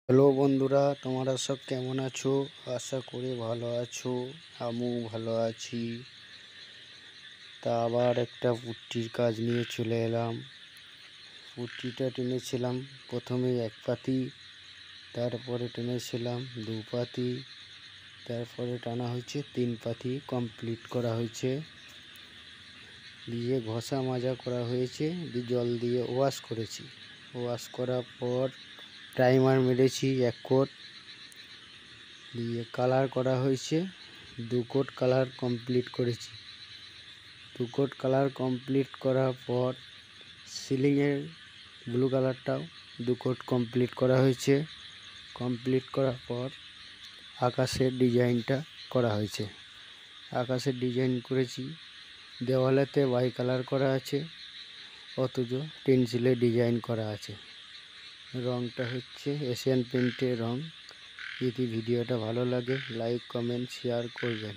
Hello বন্ধুরা, তোমরা সব কেমন আছো? আশা করি ভালো আছো। আমিও ভালো আছি। তা আবার একটা পুট্টির কাজ নিয়ে চলে এলাম। পুট্টিটা টেনেছিলাম প্রথমে এক পাতি, তারপরে টেনেছিলাম দু পাতি, তারপরে টানা হয়েছে তিন পাতি কমপ্লিট করা হয়েছে। দিয়ে ঘষা মাজা করা হয়েছে, দিয়ে জল দিয়ে ওয়াশ করেছি। ওয়াশ করার পর প্রাইমার মেরেছি এক কোট, দিয়ে কালার করা হয়েছে। দু কোট কালার কমপ্লিট করেছি। দু কোট কালার কমপ্লিট করার পর সিলিংয়ের ব্লু কালারটাও দু কোট কমপ্লিট করা হয়েছে। কমপ্লিট করার পর আকাশের ডিজাইনটা করা হয়েছে। আকাশের ডিজাইন করেছি। দেওয়ালেতে বাই কালার করা আছে, অথচ পেন্সিলে ডিজাইন করা আছে। রংটা হচ্ছে এশিয়ান পেইন্টের রং। যদি ভিডিওটা ভালো লাগে লাইক কমেন্ট শেয়ার করবেন।